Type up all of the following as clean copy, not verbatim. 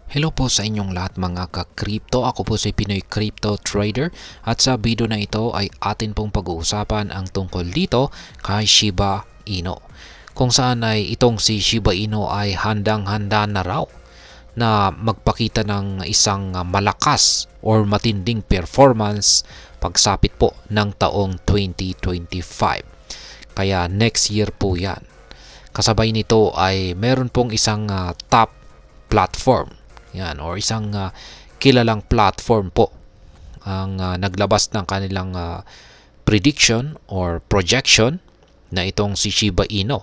Hello po sa inyong lahat mga ka-crypto. Ako po si Pinoy Crypto Trader at sa video na ito ay atin pong pag-uusapan ang tungkol dito kay Shiba Inu. Kung saan ay itong si Shiba Inu ay handang-handa na raw na magpakita ng isang malakas or matinding performance pagsapit po ng taong 2025. Kaya next year po yan. Kasabay nito ay meron pong isang top platform. Yan, or isang kilalang platform po ang naglabas ng kanilang prediction or projection na itong si Shiba Inu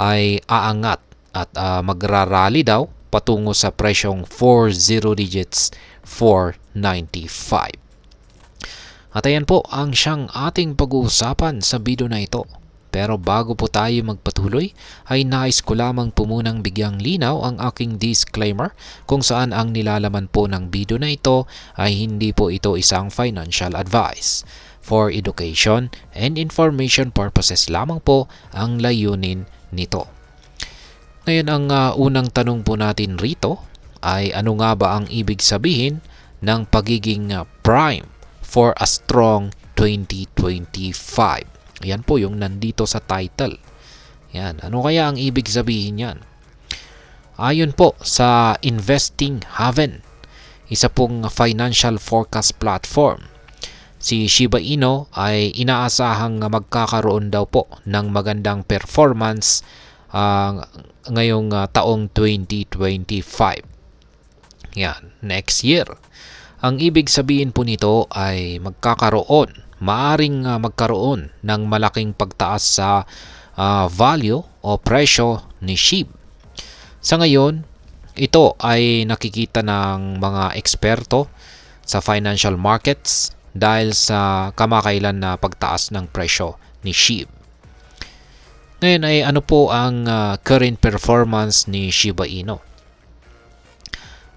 ay aangat at magrarally daw patungo sa presyong 40 digits 495. At ayan po ang siyang ating pag-uusapan sa video na ito. Pero bago po tayo magpatuloy, ay nais ko lamang po munang bigyang linaw ang aking disclaimer kung saan ang nilalaman po ng video na ito ay hindi po ito isang financial advice. For education and information purposes lamang po ang layunin nito. Ngayon ang unang tanong po natin rito ay ano nga ba ang ibig sabihin ng pagiging prime for a strong 2025? Yan po yung nandito sa title. Yan. Ano kaya ang ibig sabihin yan? Ayon po sa Investing Haven, isa pong financial forecast platform, si Shiba Inu ay inaasahang magkakaroon daw po ng magandang performance ngayong taong 2025. Yan, next year. Ang ibig sabihin po nito ay maaring magkaroon ng malaking pagtaas sa value o presyo ni SHIB. Sa ngayon, ito ay nakikita ng mga eksperto sa financial markets dahil sa kamakailan na pagtaas ng presyo ni SHIB. Ngayon ay ano po ang current performance ni Shiba Inu?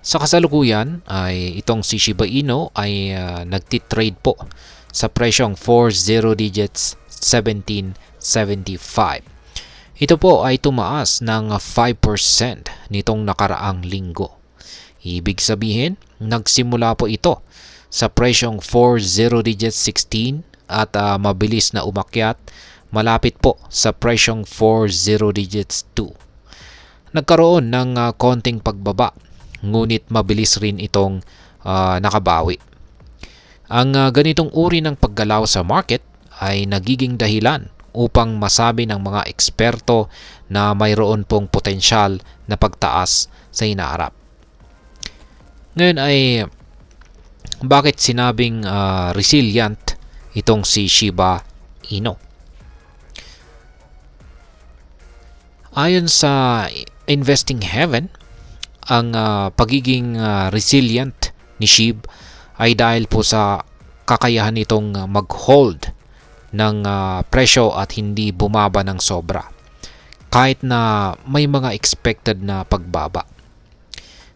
Sa kasalukuyan ay itong si Shiba Inu ay nagtitrade po sa presyong 40 digits 1775. Ito po ay tumaas ng 5% nitong nakaraang linggo. Ibig sabihin, nagsimula po ito sa presyong 40 digits 16 at mabilis na umakyat malapit po sa presyong 40 digits 2. Nagkaroon ng konting pagbaba, ngunit mabilis rin itong nakabawi. Ang ganitong uri ng paggalaw sa market ay nagiging dahilan upang masabi ng mga eksperto na mayroon pong potensyal na pagtaas sa hinaharap. Ngayon ay bakit sinabing resilient itong si Shiba Inu? Ayon sa Investing Haven, ang pagiging resilient ni SHIB ay dahil po sa kakayahan nitong mag-hold ng presyo at hindi bumaba ng sobra kahit na may mga expected na pagbaba.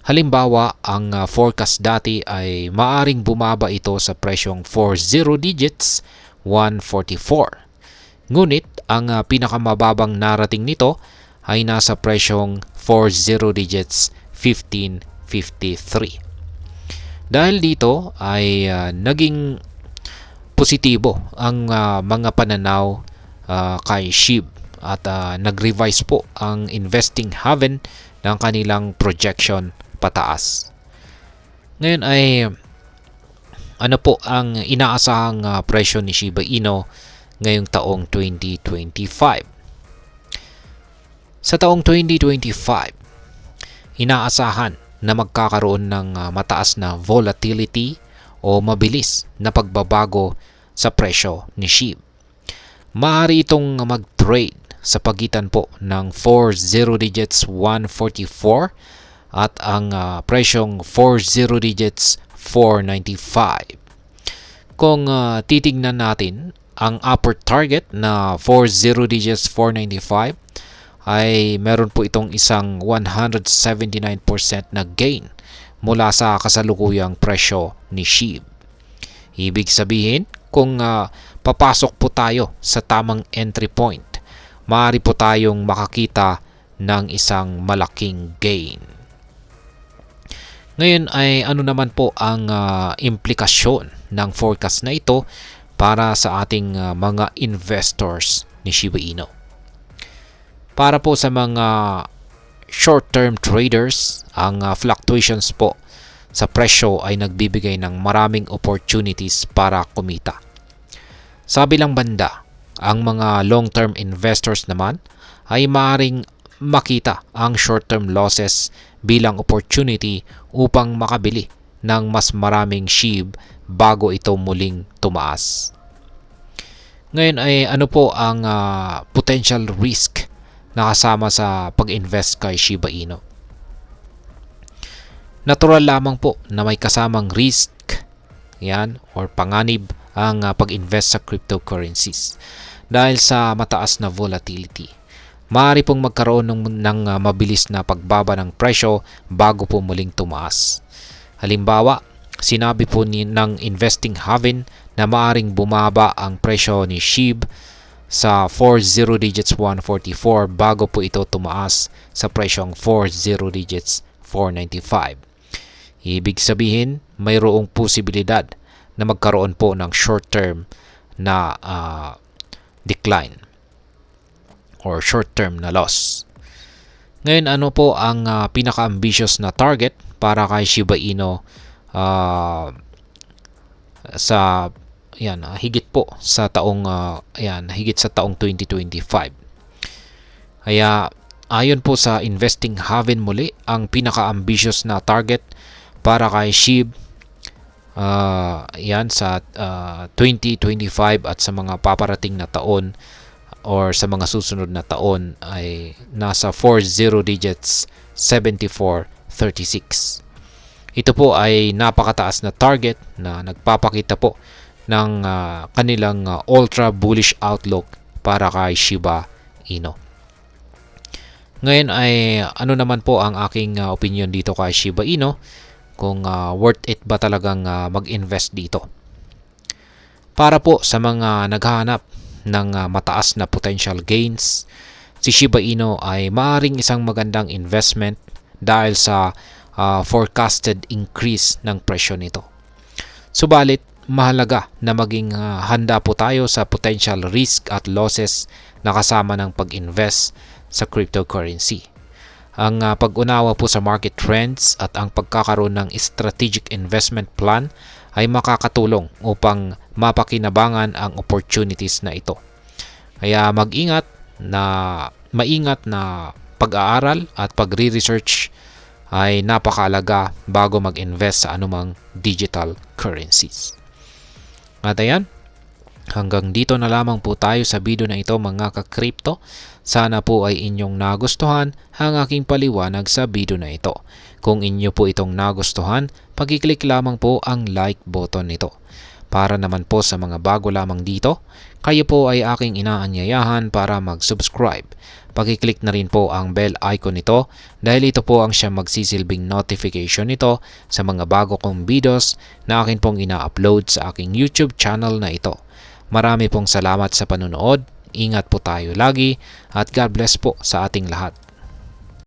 Halimbawa, ang forecast dati ay maaring bumaba ito sa presyong 40 digits 144. Ngunit ang pinakamababang narating nito ay nasa presyong 40 digits 1553. Dahil dito ay naging positibo ang mga pananaw kay SHIB at nag-revise po ang Investing Haven ng kanilang projection pataas. Ngayon ay ano po ang inaasahang presyo ni Shiba Inu ngayong taong 2025? Sa taong 2025, inaasahan na magkakaroon ng mataas na volatility o mabilis na pagbabago sa presyo ni SHIB. Maaari itong mag-trade sa pagitan po ng 40 digits 144 at ang presyong 40 digits 495. Kung titignan natin ang upper target na 40 digits 495, ay meron po itong isang 179% na gain mula sa kasalukuyang presyo ni SHIB. Ibig sabihin, kung papasok po tayo sa tamang entry point, maaari po tayong makakita ng isang malaking gain. Ngayon ay ano naman po ang implikasyon ng forecast na ito para sa ating mga investors ni Shiba Inu. Para po sa mga short-term traders, ang fluctuations po sa presyo ay nagbibigay ng maraming opportunities para kumita. Sa bilang banda, ang mga long-term investors naman ay maaaring makita ang short-term losses bilang opportunity upang makabili ng mas maraming SHIB bago ito muling tumaas. Ngayon ay ano po ang potential risk na kasama sa pag-invest kay Shiba Inu? Natural lamang po na may kasamang risk yan or panganib ang pag-invest sa cryptocurrencies dahil sa mataas na volatility. Maaari pong magkaroon ng mabilis na pagbaba ng presyo bago po muling tumaas. Halimbawa, sinabi po ng Investing Haven na maaring bumaba ang presyo ni SHIB sa 40 digits 144 bago po ito tumaas sa presyong 40 digits 495. Ibig sabihin, mayroong posibilidad na magkaroon po ng short-term na decline or short-term na loss. Ngayon, ano po ang pinaka-ambitious na target para kay Shiba Inu sa higit po sa taong higit sa taong 2025. Kaya ayon po sa Investing Haven muli, ang pinaka-ambitious na target para kay SHIB sa 2025 at sa mga paparating na taon or sa mga susunod na taon ay nasa 40 digits 7436. Ito po ay napakataas na target na nagpapakita po ng kanilang ultra bullish outlook para kay Shiba Inu. Ngayon ay ano naman po ang aking opinion dito kay Shiba Inu, kung worth it ba talagang mag-invest dito. Para po sa mga naghahanap ng mataas na potential gains, si Shiba Inu ay maaaring isang magandang investment dahil sa forecasted increase ng presyo nito. Subalit, mahalaga na maging handa po tayo sa potential risk at losses na kasama ng pag-invest sa cryptocurrency. Ang pag-unawa po sa market trends at ang pagkakaroon ng strategic investment plan ay makakatulong upang mapakinabangan ang opportunities na ito. Kaya maingat na pag-aaral at pagre-research ay napakahalaga bago mag-invest sa anumang digital currencies. At ayan, hanggang dito na lamang po tayo sa video na ito mga ka-crypto. Sana po ay inyong nagustuhan ang aking paliwanag sa video na ito. Kung inyo po itong nagustuhan, pag-click lamang po ang like button nito. Para naman po sa mga bago lamang dito, kayo po ay aking inaanyayahan para mag-subscribe. Pag-click na rin po ang bell icon nito dahil ito po ang siyang magsisilbing notification nito sa mga bago kong videos na akin pong ina-upload sa aking YouTube channel na ito. Marami pong salamat sa panunood. Ingat po tayo lagi at God bless po sa ating lahat.